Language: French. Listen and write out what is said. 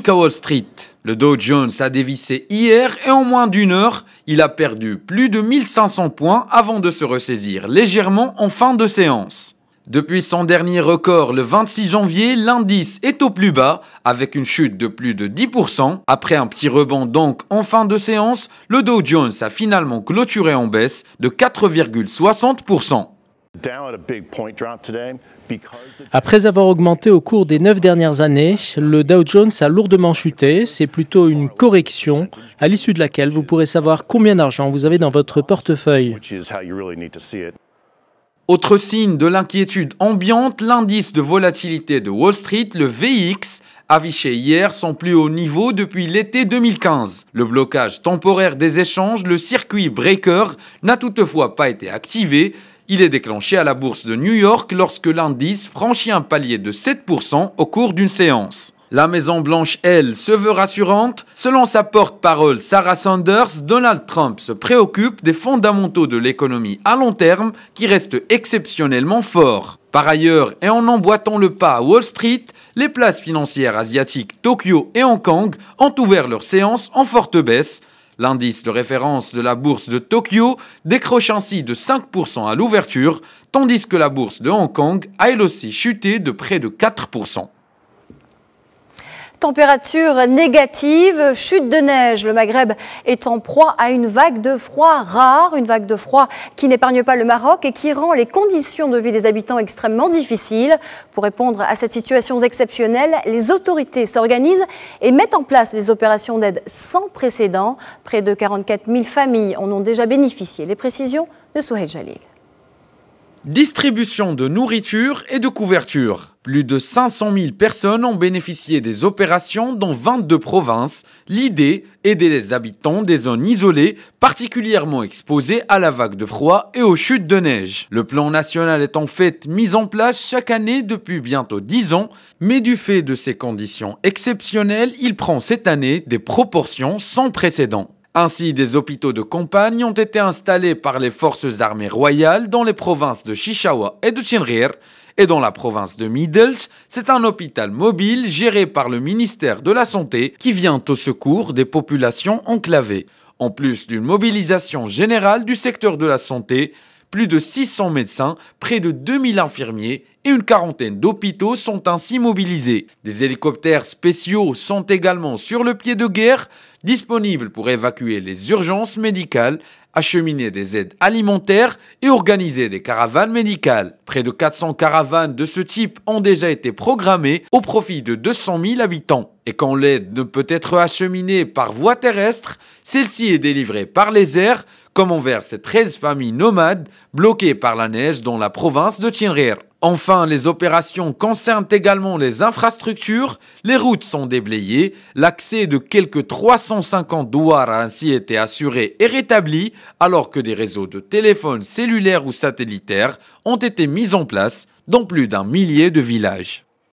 qu'à Wall Street. Le Dow Jones a dévissé hier et en moins d'une heure, il a perdu plus de 1500 points avant de se ressaisir légèrement en fin de séance. Depuis son dernier record le 26 janvier, l'indice est au plus bas avec une chute de plus de 10%. Après un petit rebond donc en fin de séance, le Dow Jones a finalement clôturé en baisse de 4,60%. Après avoir augmenté au cours des 9 dernières années, le Dow Jones a lourdement chuté. C'est plutôt une correction à l'issue de laquelle vous pourrez savoir combien d'argent vous avez dans votre portefeuille. Autre signe de l'inquiétude ambiante, l'indice de volatilité de Wall Street, le VIX, affiché hier son plus haut niveau depuis l'été 2015. Le blocage temporaire des échanges, le circuit breaker, n'a toutefois pas été activé. Il est déclenché à la bourse de New York lorsque l'indice franchit un palier de 7% au cours d'une séance. La Maison-Blanche, elle, se veut rassurante. Selon sa porte-parole Sarah Sanders, Donald Trump se préoccupe des fondamentaux de l'économie à long terme qui restent exceptionnellement forts. Par ailleurs, et en emboîtant le pas à Wall Street, les places financières asiatiques Tokyo et Hong Kong ont ouvert leur séance en forte baisse. L'indice de référence de la bourse de Tokyo décroche ainsi de 5% à l'ouverture, tandis que la bourse de Hong Kong a elle aussi chuté de près de 4%. Température négative, chute de neige. Le Maghreb est en proie à une vague de froid rare, une vague de froid qui n'épargne pas le Maroc et qui rend les conditions de vie des habitants extrêmement difficiles. Pour répondre à cette situation exceptionnelle, les autorités s'organisent et mettent en place des opérations d'aide sans précédent. Près de 44 000 familles en ont déjà bénéficié. Les précisions de Souhail Jalil. Distribution de nourriture et de couverture. Plus de 500 000 personnes ont bénéficié des opérations dans 22 provinces. L'idée, aider les habitants des zones isolées, particulièrement exposées à la vague de froid et aux chutes de neige. Le plan national est en fait mis en place chaque année depuis bientôt 10 ans, mais du fait de ces conditions exceptionnelles, il prend cette année des proportions sans précédent. Ainsi, des hôpitaux de campagne ont été installés par les forces armées royales dans les provinces de Chichawa et de Chinrir. Et dans la province de Middle, c'est un hôpital mobile géré par le ministère de la Santé qui vient au secours des populations enclavées. En plus d'une mobilisation générale du secteur de la santé, plus de 600 médecins, près de 2000 infirmiers et une quarantaine d'hôpitaux sont ainsi mobilisés. Des hélicoptères spéciaux sont également sur le pied de guerre, disponibles pour évacuer les urgences médicales, acheminer des aides alimentaires et organiser des caravanes médicales. Près de 400 caravanes de ce type ont déjà été programmées au profit de 200 000 habitants. Et quand l'aide ne peut être acheminée par voie terrestre, celle-ci est délivrée par les airs, comme envers ces 13 familles nomades bloquées par la neige dans la province de Chinrir. Enfin, les opérations concernent également les infrastructures. Les routes sont déblayées. L'accès de quelques 350 douars a ainsi été assuré et rétabli, alors que des réseaux de téléphones cellulaires ou satellitaires ont été mis en place dans plus d'1 millier de villages.